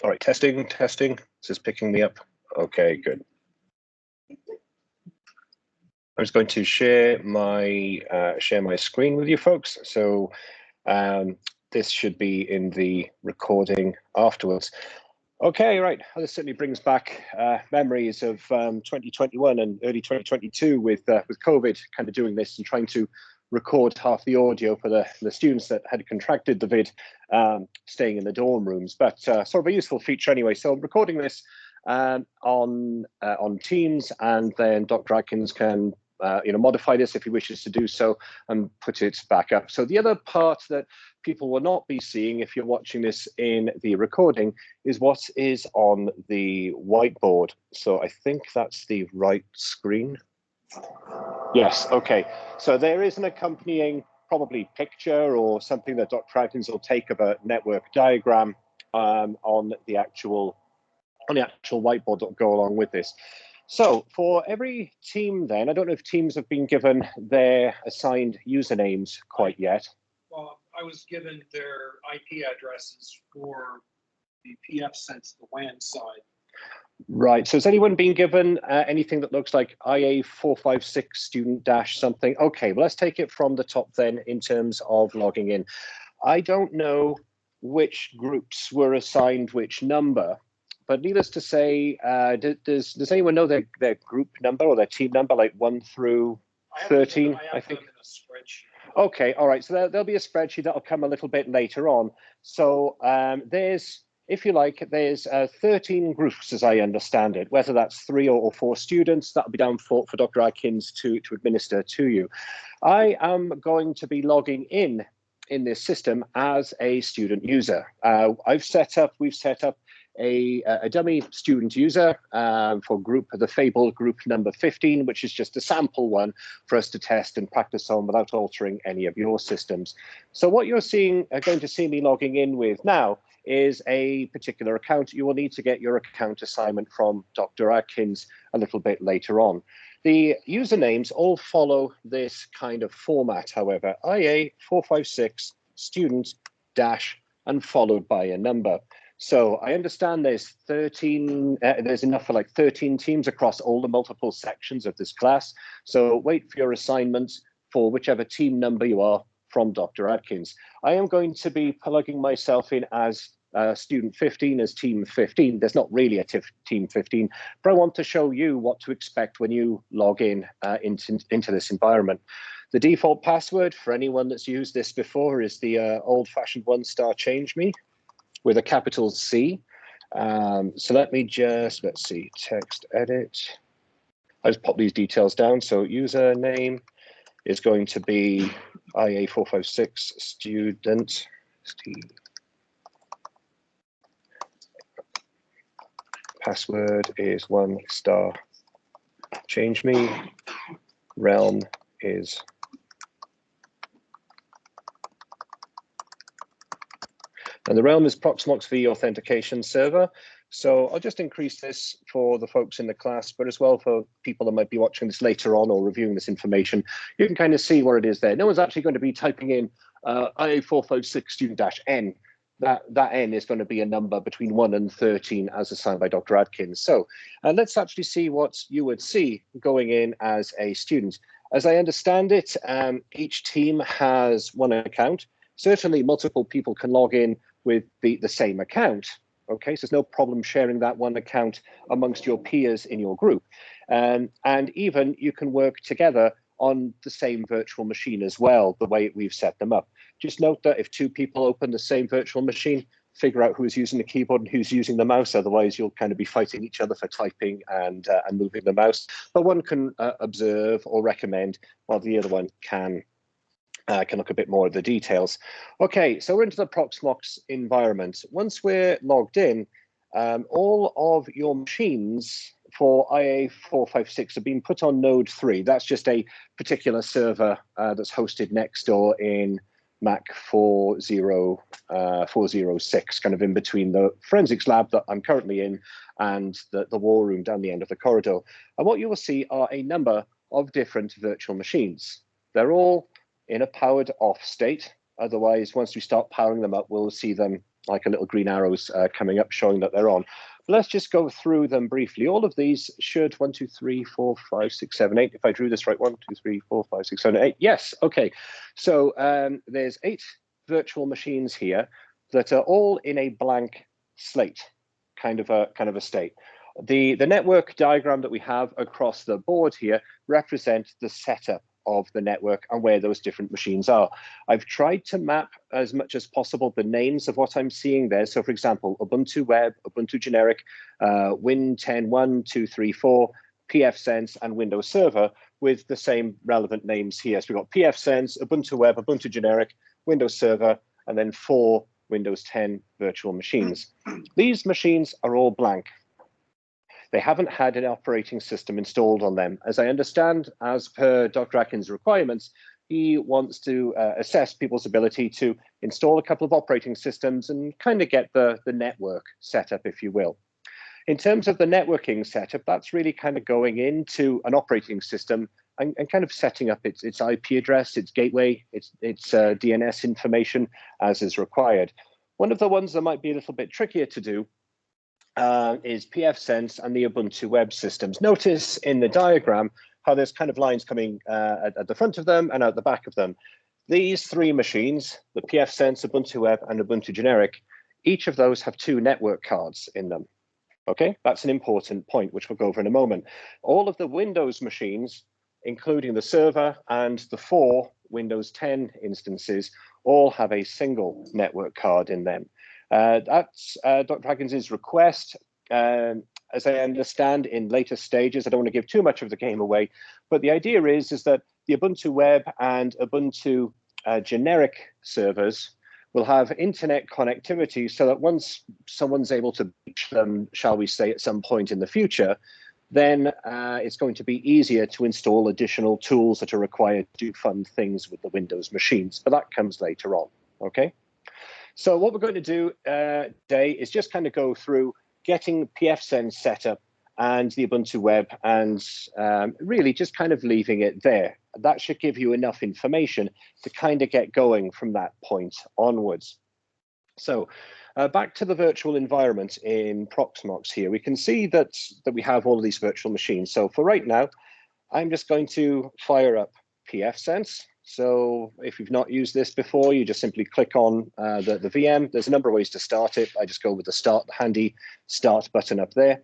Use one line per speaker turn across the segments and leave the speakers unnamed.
All right, testing. This is picking me up. Okay, good. I'm just going to share my screen with you folks. So this should be in the recording afterwards. Okay, right. Well, this certainly brings back memories of 2021 and early 2022 with COVID, kind of doing this and trying to record half the audio for the students that had contracted the vid, staying in the dorm rooms. But sort of a useful feature anyway. So I'm recording this on Teams, and then Dr. Atkins can modify this if he wishes to do so and put it back up. So the other part that people will not be seeing if you're watching this in the recording is what is on the whiteboard. So I think that's the right screen. Yes, okay. So there is an accompanying probably picture or something that Dr. Atkins will take of a network diagram on the actual whiteboard that will go along with this. So for every team then, I don't know if teams have been given their assigned usernames quite yet.
Well, I was given their IP addresses for the PFSense, the WAN side.
Right, so has anyone been given anything that looks like IA456 student dash something? Okay, well, let's take it from the top then in terms of logging in. I don't know which groups were assigned which number, but needless to say, does anyone know their group number or their team number, like 1 through 13, I think?
In a spreadsheet.
Okay, all right, so there'll be a spreadsheet that'll come a little bit later on. So there's, if you like, there's 13 groups as I understand it, whether that's 3 or 4 students, that'll be down for Dr. Atkins to administer to you. I am going to be logging in this system as a student user. We've set up a dummy student user for the Fable group number 15, which is just a sample one for us to test and practice on without altering any of your systems. So what you're going to see me logging in with now is a particular account. You will need to get your account assignment from Dr. Atkins a little bit later on. The usernames all follow this kind of format, however, IA456 student dash and followed by a number. So I understand there's 13, there's enough for like 13 teams across all the multiple sections of this class. So wait for your assignments for whichever team number you are from Dr. Atkins. I am going to be plugging myself in as student 15, as team 15. There's not really a team 15, but I want to show you what to expect when you log in into this environment. The default password for anyone that's used this before is the old-fashioned 1-star change me with a capital C. So let me just, let's see, text edit. I'll just pop these details down. So username is going to be IA456 student. Password is 1-star change me. Realm is and the realm is Proxmox V authentication server. So I'll just increase this for the folks in the class, but as well for people that might be watching this later on or reviewing this information. You can kind of see what it is there. No one's actually going to be typing in IA456 student-N. That N is going to be a number between 1 and 13 as assigned by Dr. Atkins. So let's actually see what you would see going in as a student. As I understand it, each team has one account. Certainly multiple people can log in with the same account. Okay, so there's no problem sharing that one account amongst your peers in your group. And even you can work together on the same virtual machine as well, the way we've set them up. Just note that if 2 people open the same virtual machine, figure out who's using the keyboard and who's using the mouse. Otherwise, you'll kind of be fighting each other for typing and moving the mouse. But one can observe or recommend, while the other one can look a bit more at the details. Okay, so we're into the Proxmox environment. Once we're logged in, all of your machines for IA456 have been put on node 3. That's just a particular server that's hosted next door in Mac 406, kind of in between the forensics lab that I'm currently in and the war room down the end of the corridor. And what you will see are a number of different virtual machines. They're all in a powered off state. Otherwise, once we start powering them up, we'll see them like a little green arrows coming up showing that they're on. But let's just go through them briefly. All of these should 1, 2, 3, 4, 5, 6, 7, 8. If I drew this right, 1, 2, 3, 4, 5, 6, 7, 8. Yes, okay. So there's 8 virtual machines here that are all in a blank slate, kind of a state. The network diagram that we have across the board here represent the setup of the network and where those different machines are. I've tried to map as much as possible the names of what I'm seeing there. So for example, Ubuntu Web, Ubuntu Generic, Win 10, 1, 2, 3, 4, PFSense, and Windows Server with the same relevant names here. So we've got PFSense, Ubuntu Web, Ubuntu Generic, Windows Server, and then 4 Windows 10 virtual machines. These machines are all blank. They haven't had an operating system installed on them. As I understand, as per Dr. Atkins' requirements, he wants to assess people's ability to install a couple of operating systems and kind of get the network set up, if you will. In terms of the networking setup, that's really kind of going into an operating system and kind of setting up its IP address, its gateway, its DNS information as is required. One of the ones that might be a little bit trickier to do is PFSense and the Ubuntu web systems. Notice in the diagram how there's kind of lines coming at the front of them and out the back of them. These 3 machines, the PFSense, Ubuntu web, and Ubuntu generic, each of those have 2 network cards in them. Okay, that's an important point, which we'll go over in a moment. All of the Windows machines, including the server and the 4 Windows 10 instances, all have a single network card in them. That's Dr. Atkins' request. As I understand, in later stages, I don't want to give too much of the game away, but the idea is that the Ubuntu web and Ubuntu generic servers will have internet connectivity so that once someone's able to reach them, shall we say, at some point in the future, then it's going to be easier to install additional tools that are required to fund things with the Windows machines, but that comes later on, okay? So what we're going to do today is just kind of go through getting PFSense set up and the Ubuntu web and really just kind of leaving it there. That should give you enough information to kind of get going from that point onwards. So back to the virtual environment in Proxmox here, we can see that we have all of these virtual machines. So for right now, I'm just going to fire up PFSense. So if you've not used this before, you just simply click on the VM. There's a number of ways to start it. I just go with the handy start button up there.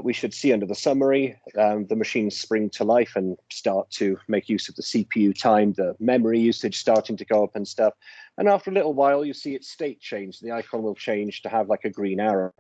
We should see under the summary, the machines spring to life and start to make use of the CPU time, the memory usage starting to go up and stuff. And after a little while, you see its state change. The icon will change to have like a green arrow.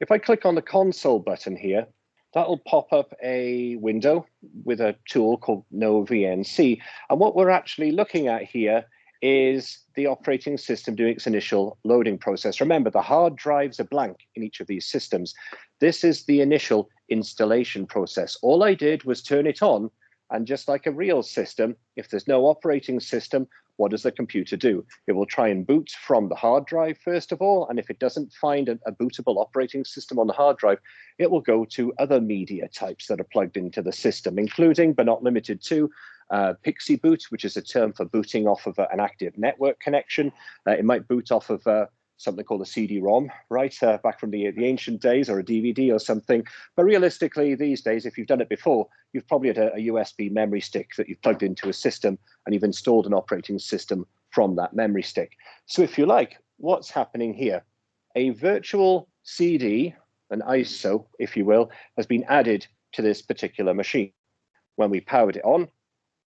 If I click on the console button here, that'll pop up a window with a tool called NoVNC. And what we're actually looking at here is the operating system doing its initial loading process. Remember, the hard drives are blank in each of these systems. This is the initial installation process. All I did was turn it on, and just like a real system, if there's no operating system, what does the computer do? It will try and boot from the hard drive, first of all, and if it doesn't find a bootable operating system on the hard drive, it will go to other media types that are plugged into the system, including, but not limited to, Pixie boot, which is a term for booting off of an active network connection. It might boot off of something called a CD-ROM, right, back from the ancient days, or a DVD or something. But realistically, these days, if you've done it before, you've probably had a USB memory stick that you've plugged into a system, and you've installed an operating system from that memory stick. So if you like, what's happening here? A virtual CD, an ISO, if you will, has been added to this particular machine. When we powered it on,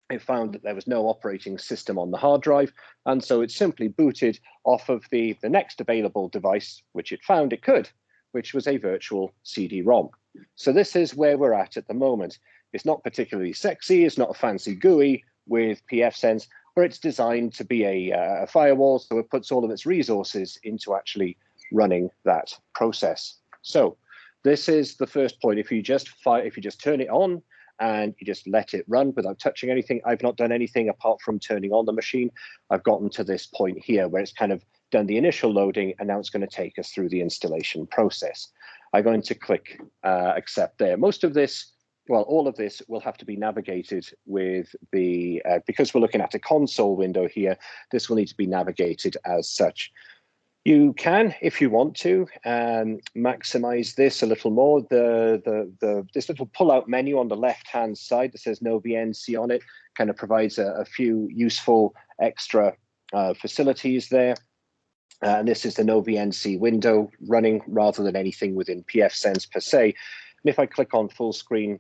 it found that there was no operating system on the hard drive, and so it simply booted off of the next available device, which it found it could, which was a virtual CD-ROM. So this is where we're at the moment. It's not particularly sexy, it's not a fancy GUI with PFSense, but it's designed to be a firewall, so it puts all of its resources into actually running that process. So this is the first point. If you just turn it on, and you just let it run without touching anything. I've not done anything apart from turning on the machine. I've gotten to this point here where it's kind of done the initial loading, and now it's going to take us through the installation process. I'm going to click accept there. Most of this, well, all of this will have to be navigated with the, because we're looking at a console window here, this will need to be navigated as such. You can, if you want to, maximize this a little more. This little pull-out menu on the left-hand side that says no VNC on it kind of provides a few useful extra facilities there. And this is the no VNC window running rather than anything within PFSense per se. And if I click on full screen,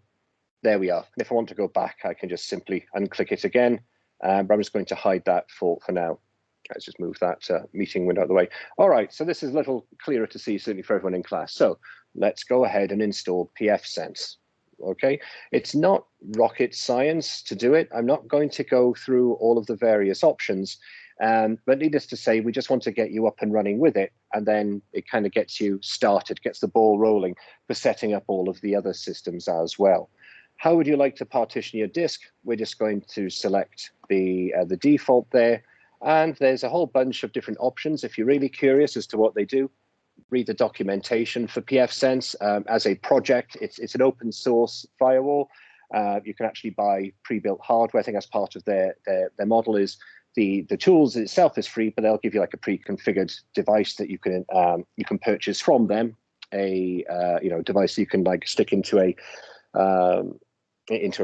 there we are. And if I want to go back, I can just simply unclick it again. But I'm just going to hide that for now. Let's just move that meeting window out of the way. All right, so this is a little clearer to see, certainly for everyone in class. So let's go ahead and install PFSense. Okay, it's not rocket science to do it. I'm not going to go through all of the various options, but needless to say, we just want to get you up and running with it, and then it kind of gets you started, gets the ball rolling for setting up all of the other systems as well. How would you like to partition your disk? We're just going to select the default there. And there's a whole bunch of different options. If you're really curious as to what they do, read the documentation for PFSense. As a project, it's an open source firewall. You can actually buy pre-built hardware. I think that's part of their model is the tools itself is free, but they'll give you like a pre-configured device that you can purchase from them. A device that you can like stick into a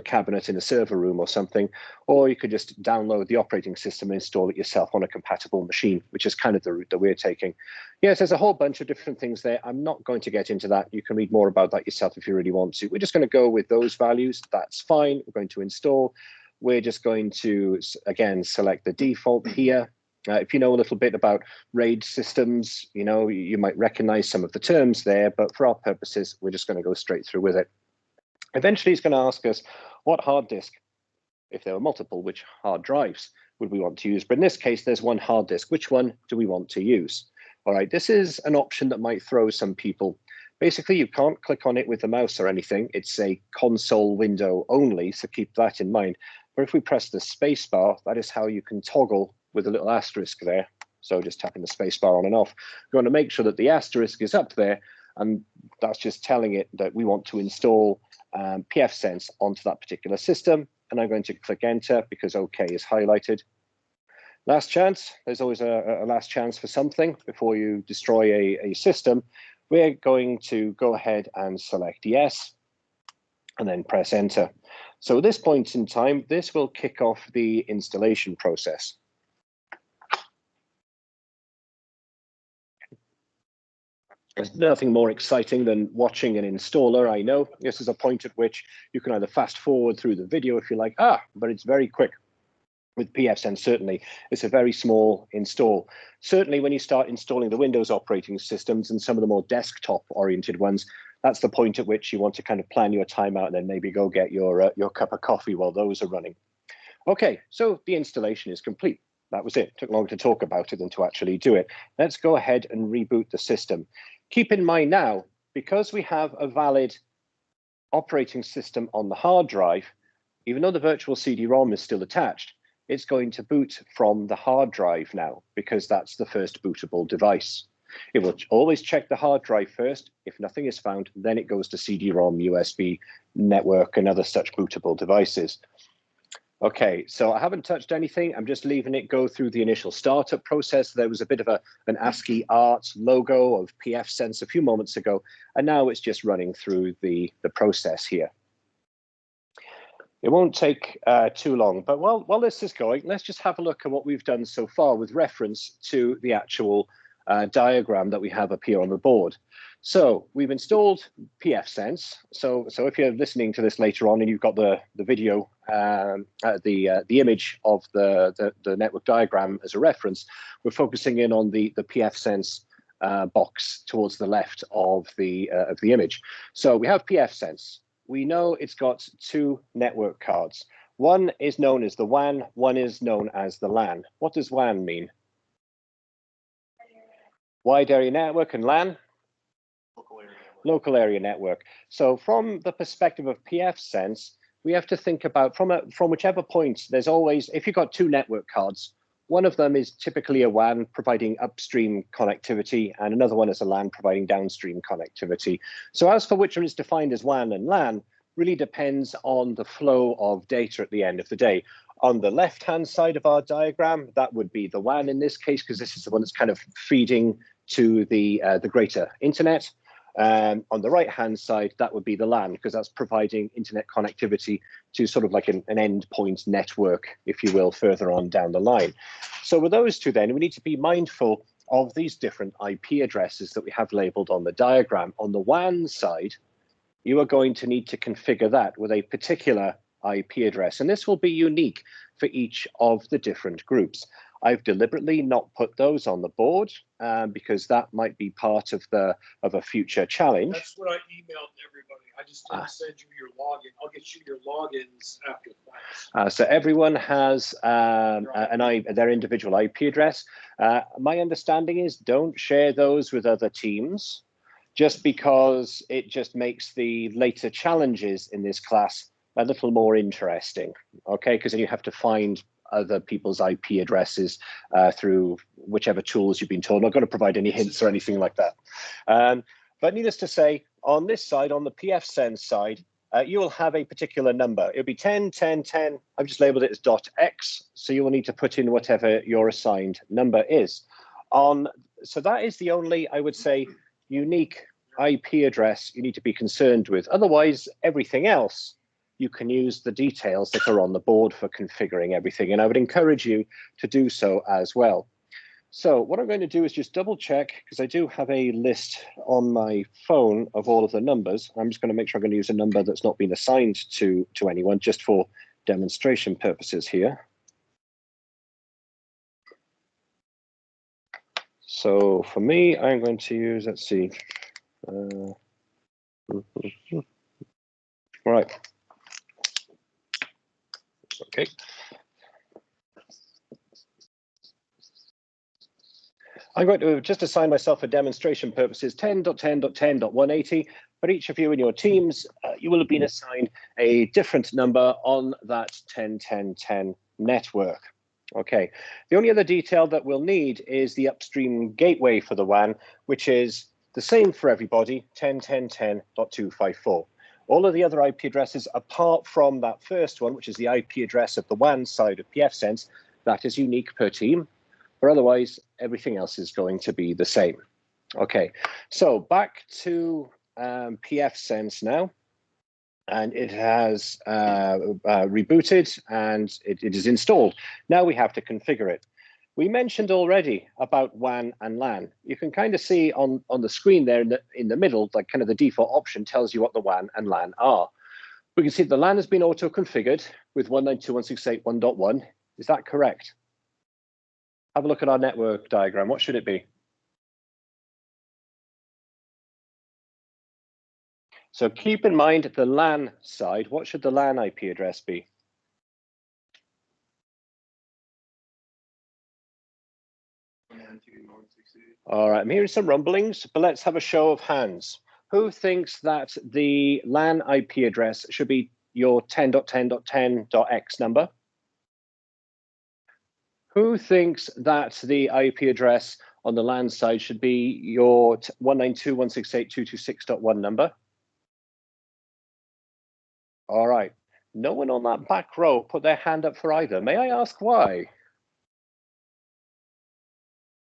cabinet in a server room or something, or you could just download the operating system and install it yourself on a compatible machine, which is kind of the route that we're taking. Yes, there's a whole bunch of different things there. I'm not going to get into that. You can read more about that yourself if you really want to. We're just going to go with those values. That's fine. We're going to install. We're just going to, again, select the default here. If you know a little bit about RAID systems, you might recognize some of the terms there, but for our purposes, we're just going to go straight through with it. Eventually, it's going to ask us what hard disk, if there were multiple, which hard drives would we want to use? But in this case, there's one hard disk. Which one do we want to use? All right, this is an option that might throw some people. Basically, you can't click on it with the mouse or anything. It's a console window only, so keep that in mind. But if we press the space bar, that is how you can toggle with a little asterisk there. So just tapping the space bar on and off. You want to make sure that the asterisk is up there, and that's just telling it that we want to install PFSense onto that particular system, and I'm going to click enter because OK is highlighted. Last chance, there's always a last chance for something before you destroy a system. We're going to go ahead and select yes, and then press enter. So at this point in time, this will kick off the installation process. There's nothing more exciting than watching an installer, I know. This is a point at which you can either fast forward through the video if you like, but it's very quick. With PFSense, certainly, it's a very small install. Certainly when you start installing the Windows operating systems and some of the more desktop-oriented ones, that's the point at which you want to kind of plan your time out and then maybe go get your cup of coffee while those are running. Okay, so the installation is complete. That was it. Took longer to talk about it than to actually do it. Let's go ahead and reboot the system. Keep in mind now, because we have a valid operating system on the hard drive, even though the virtual CD-ROM is still attached, it's going to boot from the hard drive now, because that's the first bootable device. It will always check the hard drive first. If nothing is found, then it goes to CD-ROM, USB, network, and other such bootable devices. Okay, so I haven't touched anything. I'm just leaving it go through the initial startup process. There was a bit of an ASCII art logo of PFSense a few moments ago, and now it's just running through the process here. It won't take too long, but while this is going, let's just have a look at what we've done so far with reference to the actual diagram that we have up here on the board. So we've installed PFSense. So if you're listening to this later on and you've got the video, the image of the network diagram as a reference, we're focusing in on the PFSense box towards the left of the image. So we have PFSense. We know it's got two network cards. One is known as the WAN, one is known as the LAN. What does WAN mean? Wide area network, and LAN? Local area network. So from the perspective of PFSense, we have to think about from whichever point, there's always, if you've got two network cards, one of them is typically a WAN providing upstream connectivity, and another one is a LAN providing downstream connectivity. So as for which one is defined as WAN and LAN, really depends on the flow of data at the end of the day. On the left-hand side of our diagram, that would be the WAN in this case, because this is the one that's kind of feeding to the greater internet. On the right-hand side, that would be the LAN, because that's providing internet connectivity to sort of like an endpoint network, if you will, further on down the line. So with those two then, we need to be mindful of these different IP addresses that we have labeled on the diagram. On the WAN side, you are going to need to configure that with a particular IP address, and this will be unique for each of the different groups. I've deliberately not put those on the board because that might be part of a future challenge.
That's what I emailed everybody. I just didn't send you your login. I'll get you your logins after class.
So everyone has their individual IP address. My understanding is don't share those with other teams, just because it just makes the later challenges in this class a little more interesting, okay? Because then you have to find other people's IP addresses through whichever tools you've been told. I'm not going to provide any hints or anything like that. But needless to say, on this side, on the PFSense side, you will have a particular number. It'll be 10, 10, 10. I've just labeled it as .x, so you will need to put in whatever your assigned number is. So that is the only, I would say, unique IP address you need to be concerned with. Otherwise, everything else, you can use the details that are on the board for configuring everything. And I would encourage you to do so as well. So what I'm going to do is just double check, because I do have a list on my phone of all of the numbers. I'm just going to make sure I'm going to use a number that's not been assigned to anyone, just for demonstration purposes here. So for me, I'm going to use, let's see. Right. Okay. I'm going to just assign myself for demonstration purposes 10.10.10.180. For each of you in your teams, you will have been assigned a different number on that 10.10.10 network. Okay. The only other detail that we'll need is the upstream gateway for the WAN, which is the same for everybody, 10.10.10.254. All of the other IP addresses, apart from that first one, which is the IP address of the WAN side of PFSense, that is unique per team. But otherwise, everything else is going to be the same. Okay, so back to PFSense now. And it has rebooted and it is installed. Now we have to configure it. We mentioned already about WAN and LAN. You can kind of see on the screen there in the middle, like kind of the default option tells you what the WAN and LAN are. We can see the LAN has been auto-configured with 192.168.1.1. Is that correct? Have a look at our network diagram. What should it be? So keep in mind the LAN side. What should the LAN IP address be? All right, I'm hearing some rumblings, but let's have a show of hands. Who thinks that the LAN IP address should be your 10.10.10.x number? Who thinks that the IP address on the LAN side should be your 192.168.226.1 number? All right, no one on that back row put their hand up for either. May I ask why?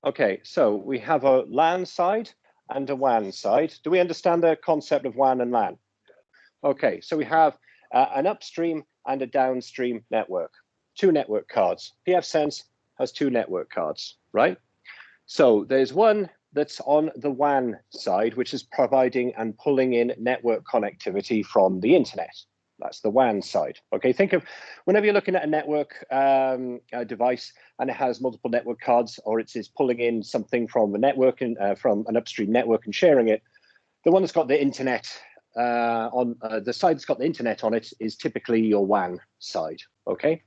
Okay, so we have a LAN side and a WAN side. Do we understand the concept of WAN and LAN? Okay, so we have an upstream and a downstream network, two network cards. PFSense has two network cards, right? So there's one that's on the WAN side, which is providing and pulling in network connectivity from the internet. That's the WAN side. Okay, think of whenever you're looking at a network device and it has multiple network cards, or it's pulling in something from the network and from an upstream network and sharing it. The one that's got the internet on the side that's got the internet on it is typically your WAN side. Okay,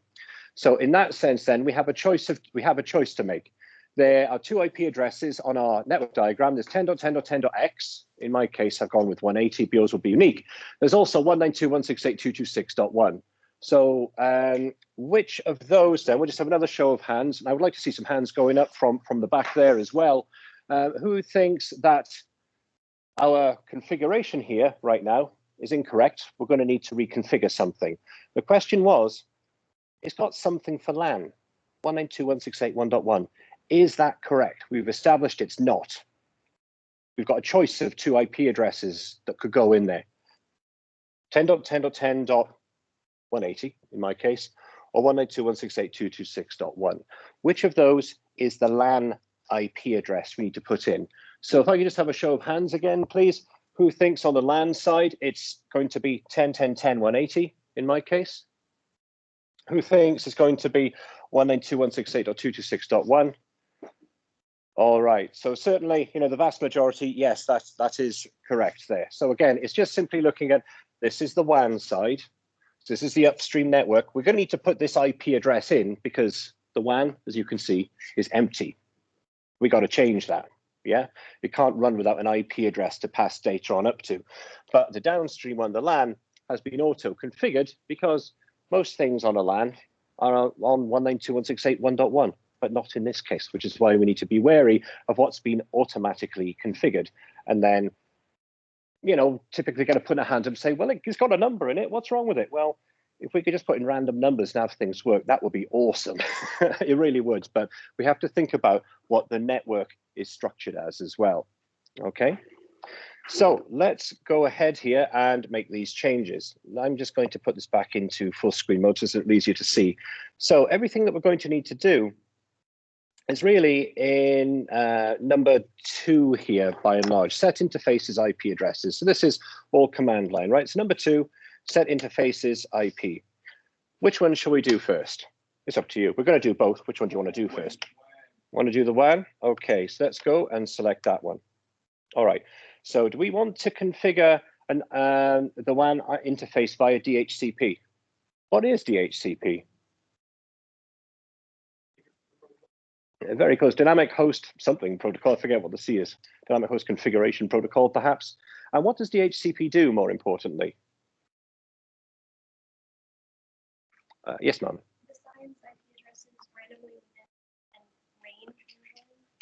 so in that sense, then we have a choice to make. There are two IP addresses on our network diagram. There's 10.10.10.x. In my case, I've gone with 180. But yours will be unique. There's also 192.168.226.1. So which of those then? We'll just have another show of hands. And I would like to see some hands going up from the back there as well. Who thinks that our configuration here right now is incorrect. We're going to need to reconfigure something. The question was, it's got something for LAN, 192.168.1.1. Is that correct? We've established it's not. We've got a choice of 2 IP addresses that could go in there. 10.10.10.180 in my case, or 192.168.226.1. Which of those is the LAN IP address we need to put in? So if I could just have a show of hands again, please. Who thinks on the LAN side it's going to be 10.10.10.180 in my case? Who thinks it's going to be 192.168.226.1? All right, so certainly, you know, the vast majority, yes, that is correct there. So again, it's just simply looking at, this is the WAN side. So this is the upstream network. We're going to need to put this IP address in because the WAN, as you can see, is empty. We got to change that. Yeah, it can't run without an IP address to pass data on up to. But the downstream one, the LAN, has been auto-configured because most things on a LAN are on 192.168.1.1, but not in this case, which is why we need to be wary of what's been automatically configured. And then, you know, typically going to put a hand up and say, well, it's got a number in it. What's wrong with it? Well, if we could just put in random numbers and have things work, that would be awesome. It really would. But we have to think about what the network is structured as well. Okay. So let's go ahead here and make these changes. I'm just going to put this back into full screen mode so it's a little easier to see. So everything that we're going to need to do is really in number 2 here, by and large, set interfaces IP addresses. So this is all command line, right? So number 2, set interfaces IP. Which one shall we do first? It's up to you. We're going to do both. Which one do you want to do first? Want to do the WAN? Okay, so let's go and select that one. All right. So do we want to configure the WAN interface via DHCP? What is DHCP? Very close. Dynamic host something protocol. I forget what the C is. Dynamic host configuration protocol, perhaps. And what does DHCP do, more importantly? Yes, ma'am.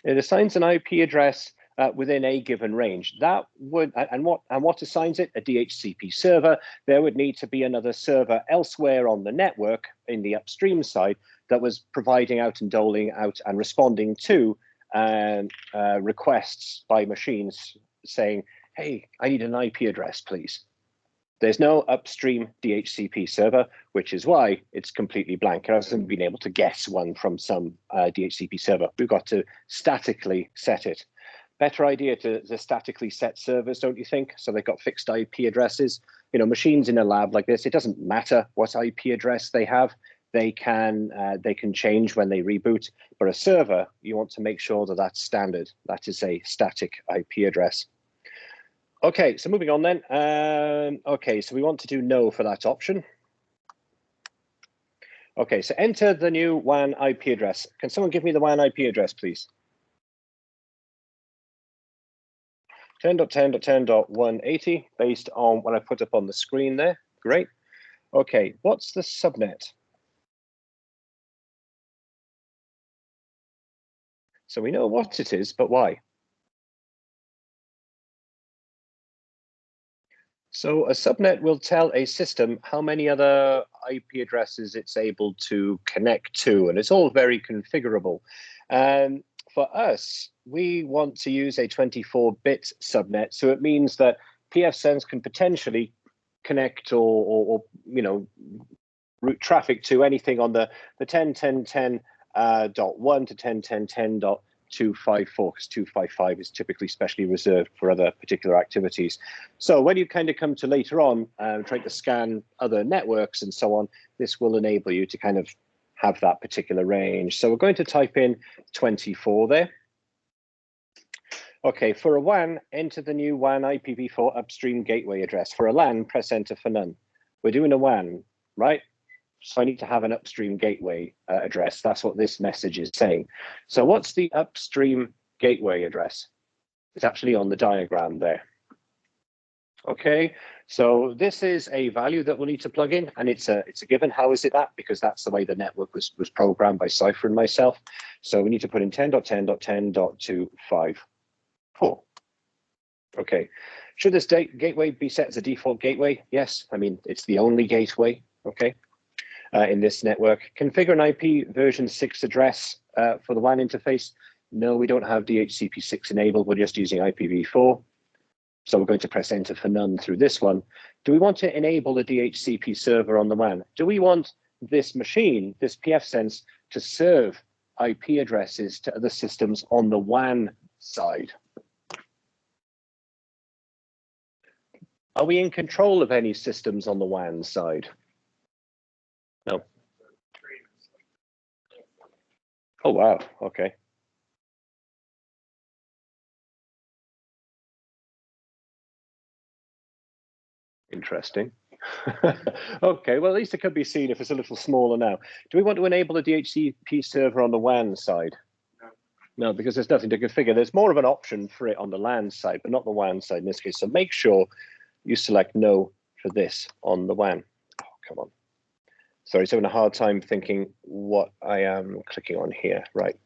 It assigns an IP address within a given range. That would, and what assigns it? A DHCP server. There would need to be another server elsewhere on the network in the upstream side that was providing out and doling out and responding to requests by machines saying, hey, I need an IP address, please. There's no upstream DHCP server, which is why it's completely blank. It hasn't been able to guess one from some DHCP server. We've got to statically set it. Better idea to statically set servers, don't you think? So they've got fixed IP addresses. You know, machines in a lab like this, it doesn't matter what IP address they have. They can change when they reboot. But a server, you want to make sure that that's standard. That is a static IP address. Okay, so moving on then. Okay, so we want to do no for that option. Okay, so enter the new WAN IP address. Can someone give me the WAN IP address, please? 10.10.10.180 based on what I put up on the screen there. Great. Okay, what's the subnet? So we know what it is, but why? So a subnet will tell a system how many other IP addresses it's able to connect to, and it's all very configurable. For us, we want to use a 24-bit subnet, so it means that PFSense can potentially connect or you know, route traffic to anything on the 10.10.10.1 to 10.10.10.254, because 255 is typically specially reserved for other particular activities. So when you kind of come to later on trying to scan other networks and so on, this will enable you to kind of have that particular range. So we're going to type in 24 there. Okay, for a WAN, enter the new WAN IPv4 upstream gateway address. For a LAN, press enter for none. We're doing a WAN, right? So I need to have an upstream gateway address. That's what this message is saying. So what's the upstream gateway address? It's actually on the diagram there. Okay, so this is a value that we'll need to plug in, and it's a given. How is it that? Because that's the way the network was programmed by Cypher and myself. So we need to put in 10.10.10.254. Okay, Should this gateway be set as a default gateway? Yes, I mean, it's the only gateway, okay, in this network. Configure an IP version 6 address for the WAN interface. No, we don't have DHCP6 enabled. We're just using IPv4. So we're going to press enter for none through this one. Do we want to enable the DHCP server on the WAN? Do we want this machine, this PFSense, to serve IP addresses to other systems on the WAN side? Are we in control of any systems on the WAN side? No. Oh, wow. Okay. Interesting. Okay, well, at least it could be seen if it's a little smaller now. Do we want to enable the DHCP server on the WAN side? No, because there's nothing to configure. There's more of an option for it on the LAN side, but not the WAN side in this case. So make sure you select no for this on the WAN. Oh, come on. Sorry, it's having a hard time thinking what I am clicking on here. Right.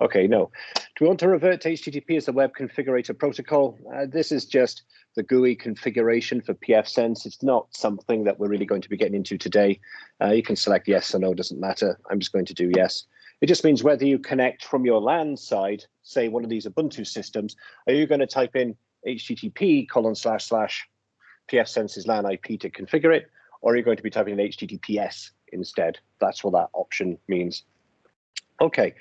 Okay, no. Do we want to revert to HTTP as the web configurator protocol? This is just the GUI configuration for PFSense. It's not something that we're really going to be getting into today. You can select yes or no, doesn't matter. I'm just going to do yes. It just means whether you connect from your LAN side, say one of these Ubuntu systems, are you going to type in http://PFSense's LAN IP to configure it, or are you going to be typing in HTTPS instead? That's what that option means. Okay.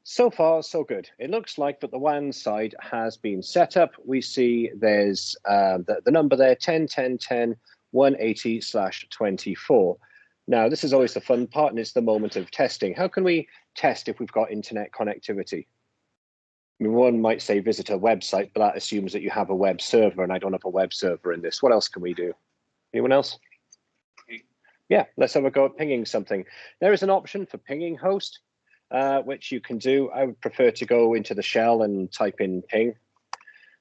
So far, so good. It looks like that the WAN side has been set up. We see there's the number there, 10.10.10.180/24. Now, this is always the fun part, and it's the moment of testing. How can we test if we've got internet connectivity? I mean, one might say visit a website, but that assumes that you have a web server, and I don't have a web server in this. What else can we do? Anyone else? Yeah, let's have a go at pinging something. There is an option for pinging host. Which you can do. I would prefer to go into the shell and type in ping.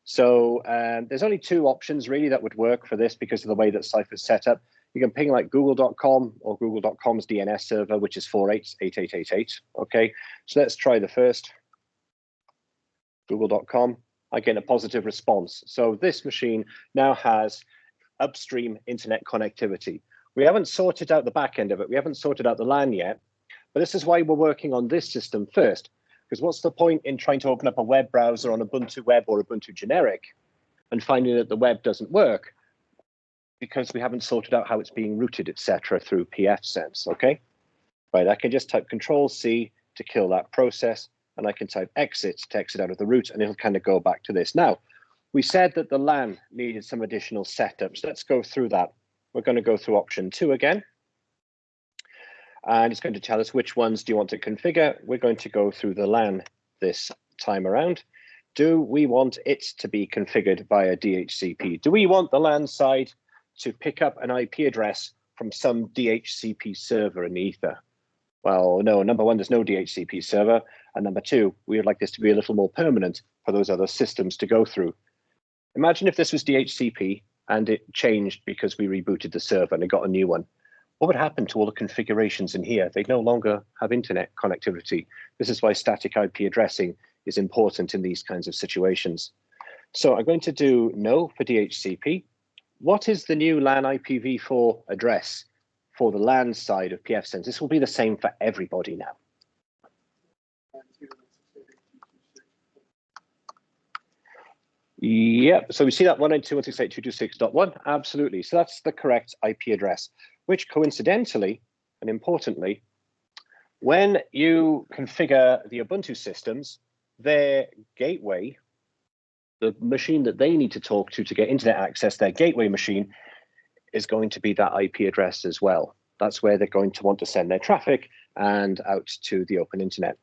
So there's only two options really that would work for this because of the way that Cypher's set up. You can ping like google.com or google.com's DNS server, which is 488888. Okay, so let's try the first. Google.com. I get a positive response. So this machine now has upstream internet connectivity. We haven't sorted out the back end of it. We haven't sorted out the LAN yet. But this is why we're working on this system first, because what's the point in trying to open up a web browser on Ubuntu Web or Ubuntu Generic and finding that the web doesn't work because we haven't sorted out how it's being routed, etc., through PFSense, okay? Right, I can just type Control-C to kill that process, and I can type exit to exit out of the root, and it'll kind of go back to this. Now, we said that the LAN needed some additional setups. Let's go through that. We're going to go through option 2 again. And it's going to tell us which ones do you want to configure. We're going to go through the LAN this time around. Do we want it to be configured via DHCP? Do we want the LAN side to pick up an IP address from some DHCP server in the ether? Well, no, number one, there's no DHCP server. And number two, we would like this to be a little more permanent for those other systems to go through. Imagine if this was DHCP and it changed because we rebooted the server and it got a new one. What would happen to all the configurations in here? They'd no longer have internet connectivity. This is why static IP addressing is important in these kinds of situations. So I'm going to do no for DHCP. What is the new LAN IPv4 address for the LAN side of PFSense? This will be the same for everybody now. Yep, so we see that 192.168.226.1, absolutely. So that's the correct IP address, which coincidentally and importantly, when you configure the Ubuntu systems, their gateway, the machine that they need to talk to get internet access, their gateway machine, is going to be that IP address as well. That's where they're going to want to send their traffic and out to the open internet.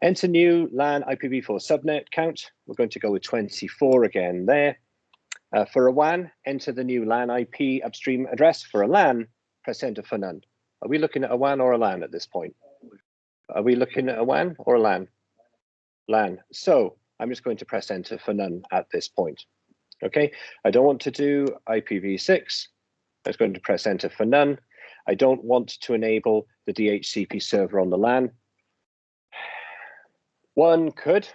Enter new LAN IPv4 subnet count. We're going to go with 24 again there. For a WAN, enter the new LAN IP upstream address. For a LAN, press enter for none. Are we looking at a WAN or a LAN at this point? Are we looking at a WAN or a LAN? LAN. So I'm just going to press enter for none at this point. Okay, I don't want to do IPv6. I'm going to press enter for none. I don't want to enable the DHCP server on the LAN. One could,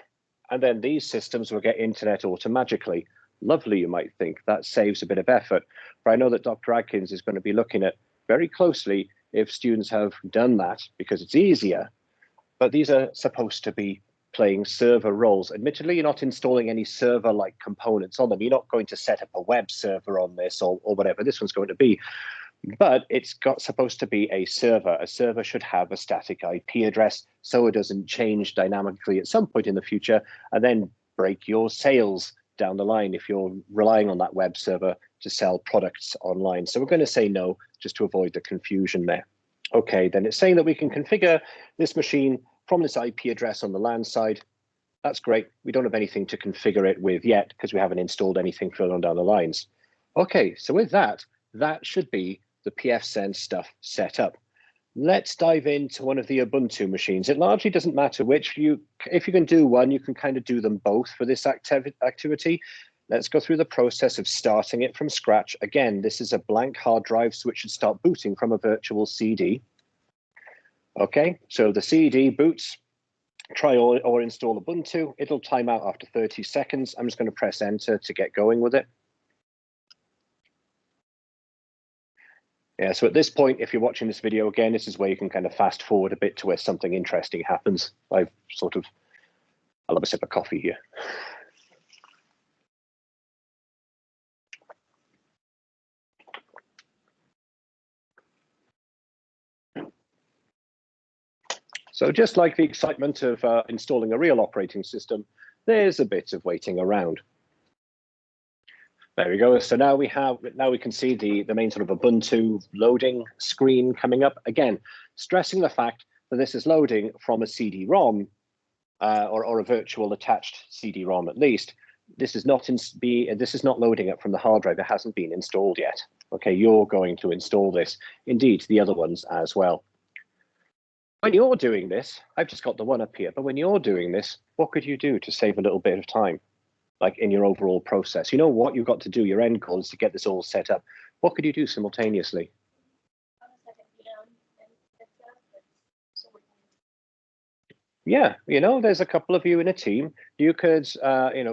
and then these systems will get internet automatically. Lovely, you might think. That saves a bit of effort. But I know that Dr. Adkins is going to be looking at very closely if students have done that because it's easier. But these are supposed to be playing server roles. Admittedly, you're not installing any server-like components on them. You're not going to set up a web server on this or whatever this one's going to be. But it's supposed to be a server. A server should have a static IP address so it doesn't change dynamically at some point in the future and then break your sales down the line if you're relying on that web server to sell products online. So we're going to say no, just to avoid the confusion there. Okay, then it's saying that we can configure this machine from this IP address on the LAN side. That's great. We don't have anything to configure it with yet because we haven't installed anything further on down the lines. Okay, so with that, that should be the PFSense stuff set up. Let's dive into one of the Ubuntu machines. It largely doesn't matter which. If you can do one, you can kind of do them both for this activity. Let's go through the process of starting it from scratch. Again, this is a blank hard drive, so it should start booting from a virtual CD. Okay, so the CD boots. Try or install Ubuntu. It'll time out after 30 seconds. I'm just going to press enter to get going with it. Yeah, so at this point, if you're watching this video again, this is where you can kind of fast forward a bit to where something interesting happens. I'll have a sip of coffee here. So just like the excitement of installing a real operating system, there's a bit of waiting around. There we go. So now we can see the main sort of Ubuntu loading screen coming up. Again, stressing the fact that this is loading from a CD-ROM or a virtual attached CD-ROM at least. This is not loading up from the hard drive. It hasn't been installed yet. Okay, you're going to install this. Indeed, the other ones as well. When you're doing this, I've just got the one up here, but when you're doing this, what could you do to save a little bit of time? Like in your overall process, you know what you've got to do, your end goal is to get this all set up. What could you do simultaneously? Yeah, there's a couple of you in a team. You could,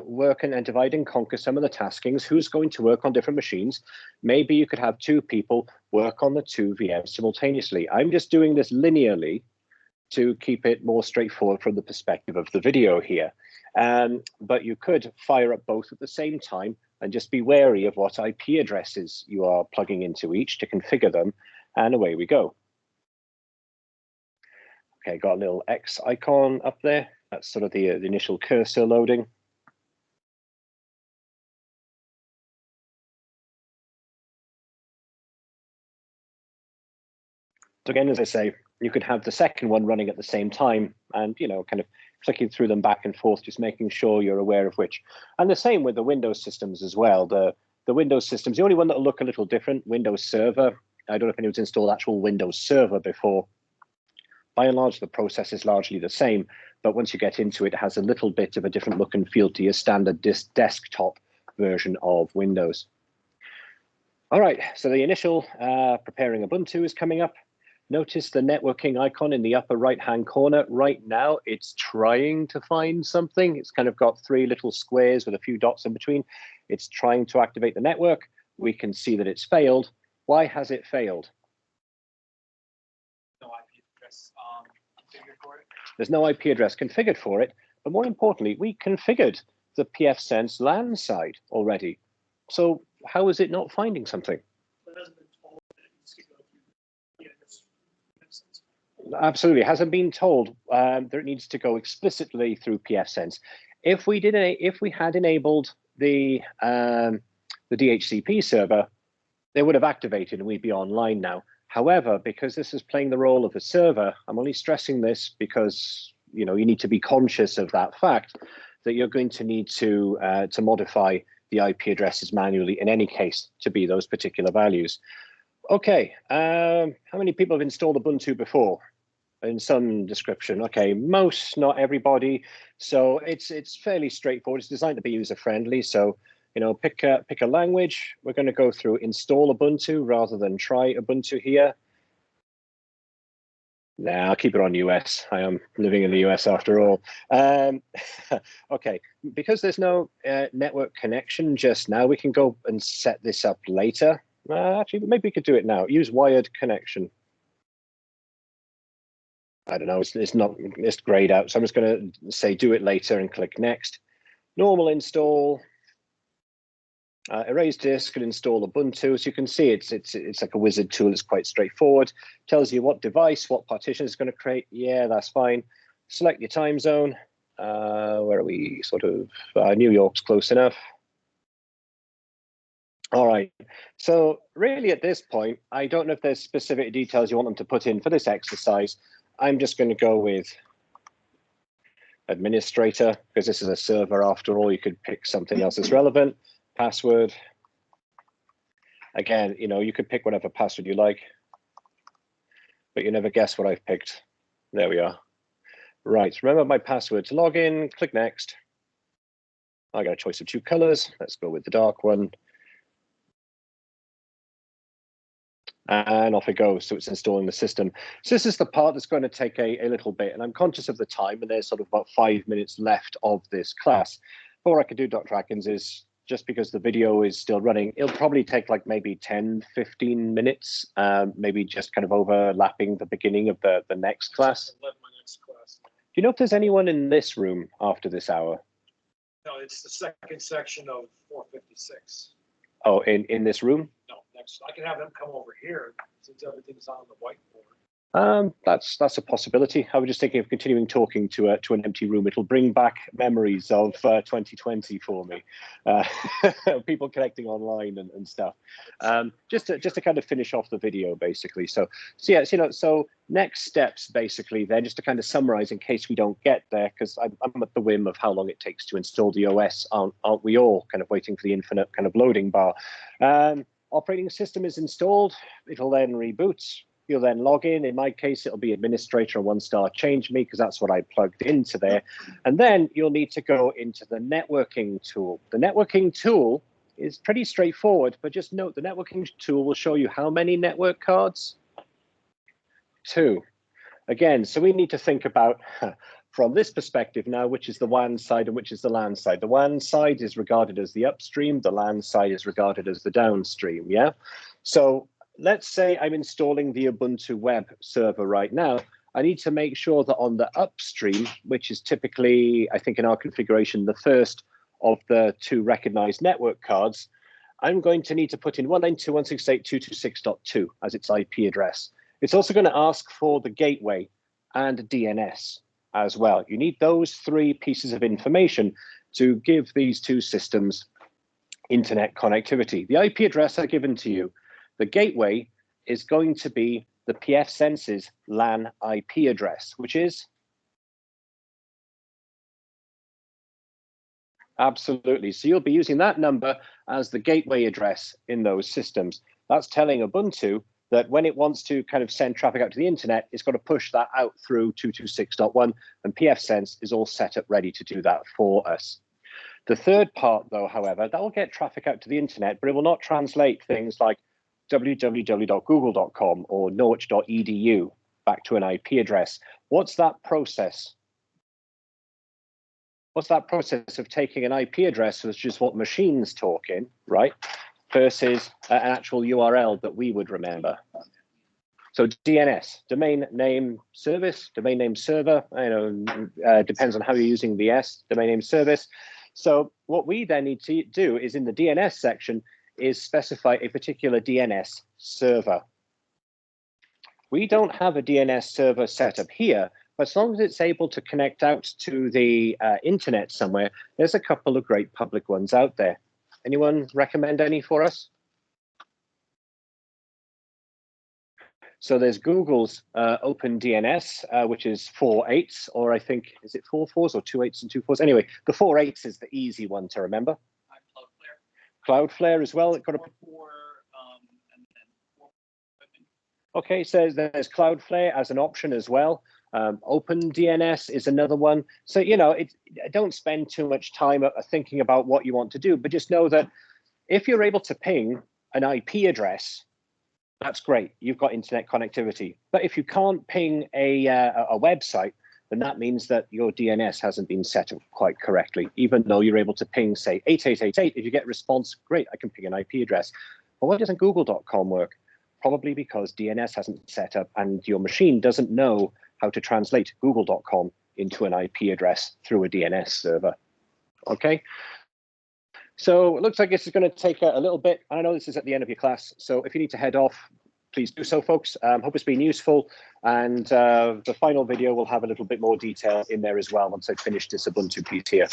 work and divide and conquer some of the taskings. Who's going to work on different machines? Maybe you could have two people work on the two VMs simultaneously. I'm just doing this linearly to keep it more straightforward from the perspective of the video here. But you could fire up both at the same time and just be wary of what IP addresses you are plugging into each to configure them, and away we go. Okay, got a little X icon up there. That's sort of the initial cursor loading. So again, as I say, you could have the second one running at the same time and, kind of clicking through them back and forth, just making sure you're aware of which. And the same with the Windows systems as well. The Windows systems, the only one that will look a little different, Windows Server. I don't know if anyone's installed actual Windows Server before. By and large, the process is largely the same, but once you get into it, it has a little bit of a different look and feel to your standard desktop version of Windows. All right, so the initial preparing Ubuntu is coming up. Notice the networking icon in the upper right-hand corner. Right now, it's trying to find something. It's kind of got three little squares with a few dots in between. It's trying to activate the network. We can see that it's failed. Why has it failed?
No IP address configured for it.
There's no IP address configured for it. But more importantly, we configured the PFSense LAN side already. So how is it not finding something?
It hasn't been told that it needs to go through PFSense.
Absolutely, it hasn't been told that it needs to go explicitly through PFSense. If we had enabled the DHCP server, they would have activated and we'd be online now. However, because this is playing the role of a server, I'm only stressing this because you need to be conscious of that fact that you're going to need to modify the IP addresses manually in any case to be those particular values. Okay, how many people have installed Ubuntu before? In some description. Okay, most, not everybody. So it's fairly straightforward. It's designed to be user friendly. So pick a language. We're going to go through install Ubuntu rather than try Ubuntu here. Nah, I'll keep it on US. I am living in the US after all. Okay, because there's no network connection just now, we can go and set this up later. Actually, maybe we could do it now. Use wired connection. I don't know, it's grayed out. So I'm just going to say do it later and click next. Normal install. Erase disk and install Ubuntu. So you can see it's like a wizard tool. It's quite straightforward. Tells you what device, what partition it's going to create. Yeah, that's fine. Select your time zone. Where are we? Sort of New York's close enough. All right. So really at this point, I don't know if there's specific details you want them to put in for this exercise. I'm just going to go with administrator because this is a server after all. You could pick something else that's relevant. Password. Again, you know, you could pick whatever password you like, but you never guess what I've picked. There we are. Right, remember my password to log in, click next. I got a choice of 2 colors. Let's go with the dark one. And off it goes. So it's installing the system. So this is the part that's going to take a little bit, and I'm conscious of the time, and there's sort of about 5 minutes left of this class. But what I could do, Dr. Atkins, is just because the video is still running, it'll probably take like maybe 10, 15 minutes, maybe just kind of overlapping the beginning of the next class.
My next class.
Do you know if there's anyone in this room after this hour?
No, it's the second section of 456.
Oh, in this room?
No, next. I can have them come over here since everything's on the whiteboard.
That's a possibility. I was just thinking of continuing talking to an empty room. It'll bring back memories of 2020 for me. People connecting online and stuff. Just to kind of finish off the video, basically. So yeah, so next steps basically then, just to kind of summarize in case we don't get there, because I'm at the whim of how long it takes to install the OS. Aren't we all kind of waiting for the infinite kind of loading bar? Operating system is installed. It'll then reboot. You'll then log in. In my case, it'll be administrator and 1-star change me because that's what I plugged into there. And then you'll need to go into the networking tool. The networking tool is pretty straightforward, but just note the networking tool will show you how many network cards? 2. Again, so we need to think about from this perspective now, which is the WAN side and which is the LAN side. The WAN side is regarded as the upstream. The LAN side is regarded as the downstream, yeah? So let's say I'm installing the Ubuntu web server right now. I need to make sure that on the upstream, which is typically, I think in our configuration, the first of the 2 recognized network cards, I'm going to need to put in 192.168.226.2 as its IP address. It's also going to ask for the gateway and DNS as well. You need those 3 pieces of information to give these 2 systems internet connectivity. The IP address are given to you. The gateway is going to be the PFSense's LAN IP address, which is? Absolutely. So you'll be using that number as the gateway address in those systems. That's telling Ubuntu that when it wants to kind of send traffic out to the internet, it's got to push that out through 226.1, and PFSense is all set up ready to do that for us. The third part, though, however, that will get traffic out to the internet, but it will not translate things like www.google.com or norwich.edu back to an IP address. What's that process? What's that process of taking an IP address, which is what machines talk in, right, versus an actual URL that we would remember? So DNS, domain name service, domain name server, depends on how you're using the S, domain name service. So what we then need to do is in the DNS section is specify a particular DNS server. We don't have a DNS server set up here, but as long as it's able to connect out to the internet somewhere, there's a couple of great public ones out there. Anyone recommend any for us? So there's Google's OpenDNS, which is 4 8s, or I think, is it 4 4s or 2 8s and 2 4s? Anyway, the 4 8s is the easy one to remember. Cloudflare as well. It got a. Okay, so there's Cloudflare as an option as well. OpenDNS is another one. So, don't spend too much time thinking about what you want to do, but just know that if you're able to ping an IP address, that's great. You've got internet connectivity. But if you can't ping a website, then that means that your DNS hasn't been set up quite correctly. Even though you're able to ping, say, 8888, if you get a response, great, I can ping an IP address. But why doesn't google.com work? Probably because DNS hasn't set up and your machine doesn't know how to translate google.com into an IP address through a DNS server. Okay. So it looks like this is going to take a little bit. I know this is at the end of your class, so if you need to head off, please do so, folks. Hope it's been useful. And the final video will have a little bit more detail in there as well once I've finished this Ubuntu piece here.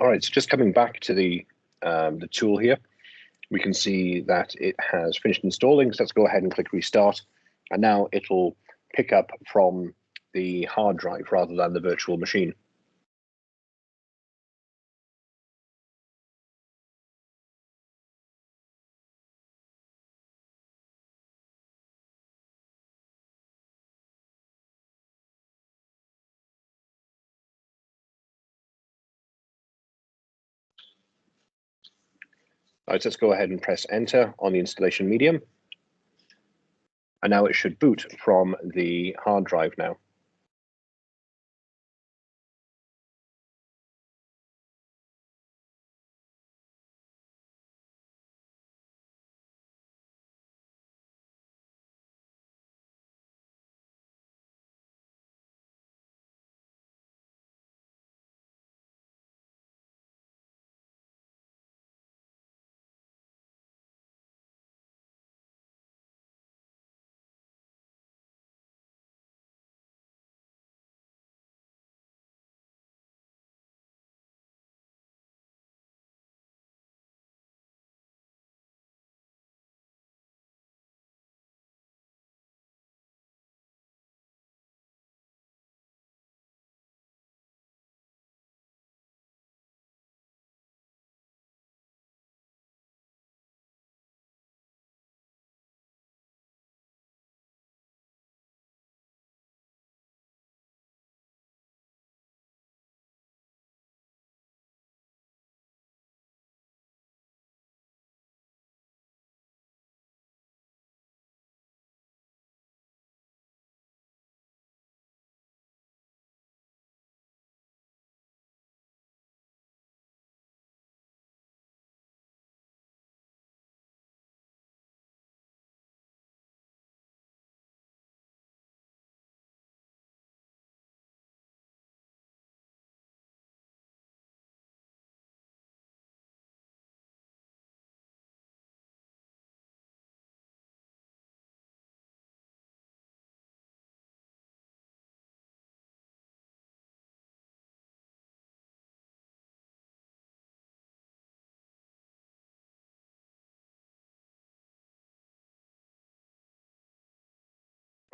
All right, so just coming back to the the tool here, we can see that it has finished installing. So let's go ahead and click restart. And now it'll pick up from the hard drive rather than the virtual machine. All right, so let's go ahead and press enter on the installation medium. And now it should boot from the hard drive now.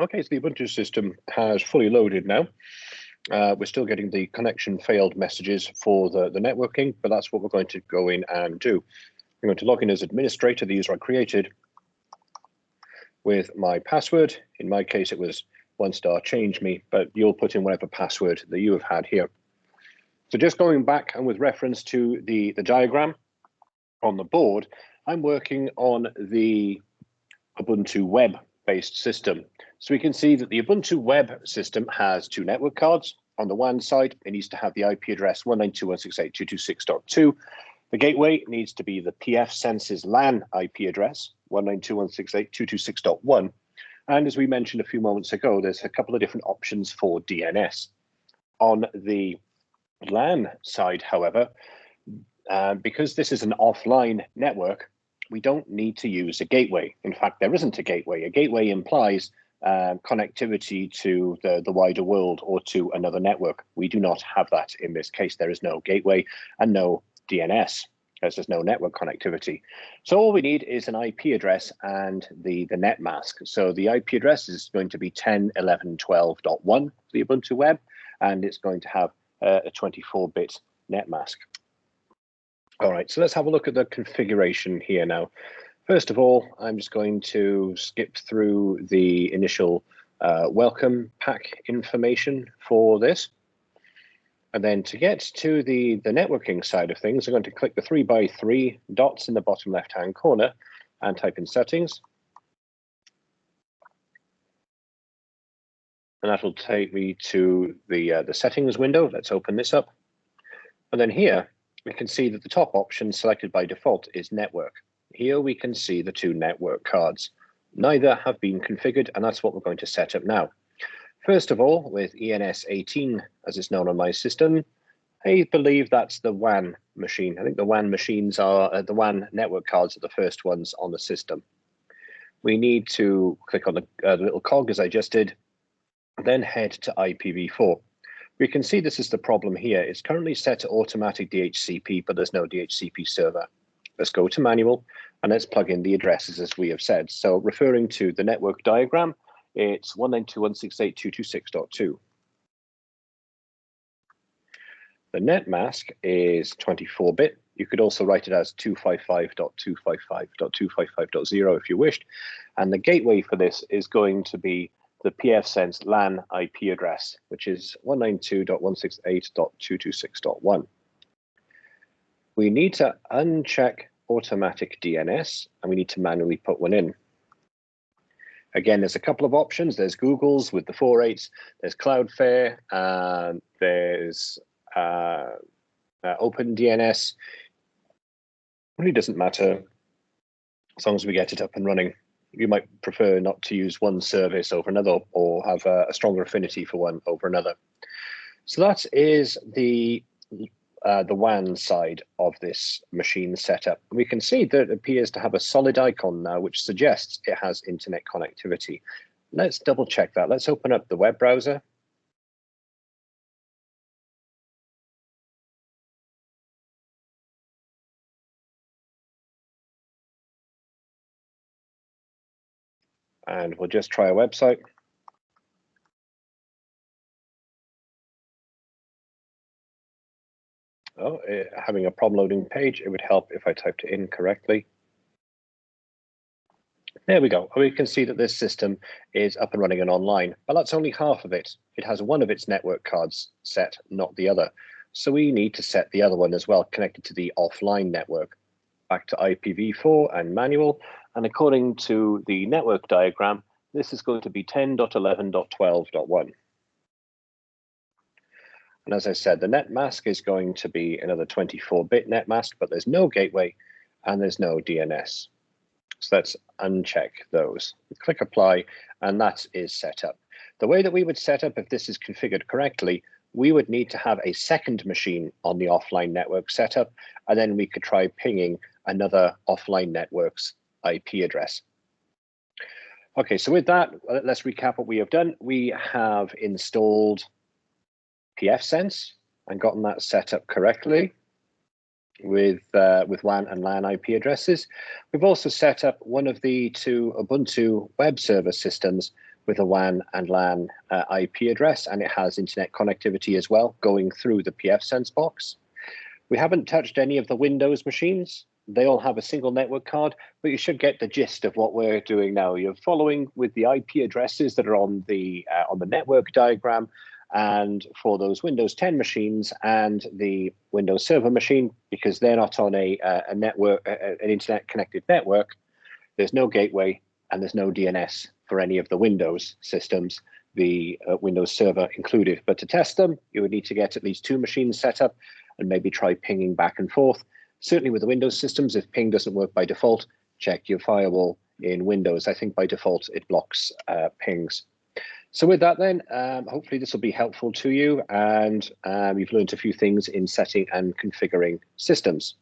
Okay, so the Ubuntu system has fully loaded now. We're still getting the connection failed messages for the networking, but that's what we're going to go in and do. I'm going to log in as administrator, the user I created, with my password. In my case, it was #change_me, but you'll put in whatever password that you have had here. So just going back and with reference to the diagram on the board, I'm working on the Ubuntu web-based system. So we can see that the Ubuntu web system has two network cards. On the WAN side, it needs to have the IP address 192.168.226.2. The gateway needs to be the PFSense's LAN IP address 192.168.226.1. And as we mentioned a few moments ago, there's a couple of different options for DNS. On the LAN side, however, because this is an offline network, we don't need to use a gateway. In fact, there isn't a gateway. A gateway implies connectivity to the wider world or to another network. We do not have that in this case. There is no gateway and no DNS, as there's no network connectivity. So all we need is an IP address and the net mask. So the IP address is going to be 10.11.12.1 for the Ubuntu web, and it's going to have a 24-bit net mask. All right, so let's have a look at the configuration here now. First of all, I'm just going to skip through the initial welcome pack information for this. And then to get to the networking side of things, I'm going to click the 3x3 dots in the bottom left-hand corner and type in settings. And that will take me to the settings window. Let's open this up. And then here, we can see that the top option selected by default is network. Here we can see the two network cards. Neither have been configured, and that's what we're going to set up now. First of all, with ENS18, as it's known on my system, I believe that's the WAN machine. I think the WAN machines are, the WAN network cards are the first ones on the system. We need to click on the little cog as I just did, then head to IPv4. We can see this is the problem here. It's currently set to automatic DHCP, but there's no DHCP server. let's go to manual and let's plug in the addresses as we have said. So referring to the network diagram, it's 192.168.226.2. The net mask is 24-bit. You could also write it as 255.255.255.0 if you wished. And the gateway for this is going to be the PFSense LAN IP address, which is 192.168.226.1. We need to uncheck automatic DNS, and we need to manually put one in. Again, there's a couple of options. There's Google's with the 4.8s, there's Cloudflare, and there's OpenDNS. Really doesn't matter as long as we get it up and running. You might prefer not to use one service over another or have a stronger affinity for one over another. So that is the WAN side of this machine setup. We can see that it appears to have a solid icon now, which suggests it has internet connectivity. Let's double check that. Let's open up the web browser. And we'll just try a website. Oh, having a problem loading page. It would help if I typed it in correctly. There we go. We can see that this system is up and running and online, but that's only half of it. It has one of its network cards set, not the other. So we need to set the other one as well, connected to the offline network. Back to IPv4 and manual. And according to the network diagram, this is going to be 10.11.12.1. And as I said, the net mask is going to be another 24-bit net mask, but there's no gateway and there's no DNS. So let's uncheck those. Click apply, and that is set up. The way that we would set up if this is configured correctly, we would need to have a second machine on the offline network setup, and then we could try pinging another offline network's IP address. Okay, so with that, let's recap what we have done. We have installed PFSense and gotten that set up correctly with WAN and LAN IP addresses. We've also set up one of the two Ubuntu web server systems with a WAN and LAN IP address, and it has internet connectivity as well going through the PFSense box. We haven't touched any of the Windows machines. They all have a single network card, but you should get the gist of what we're doing now. You're following with the IP addresses that are on the network diagram, and for those Windows 10 machines and the Windows Server machine, because they're not on a network, an internet connected network, there's no gateway and there's no DNS for any of the Windows systems, the Windows Server included. But to test them, you would need to get at least two machines set up and maybe try pinging back and forth. Certainly with the Windows systems, if ping doesn't work by default, check your firewall in Windows. I think by default, it blocks pings. So with that then, hopefully this will be helpful to you, and you've learned a few things in setting and configuring systems.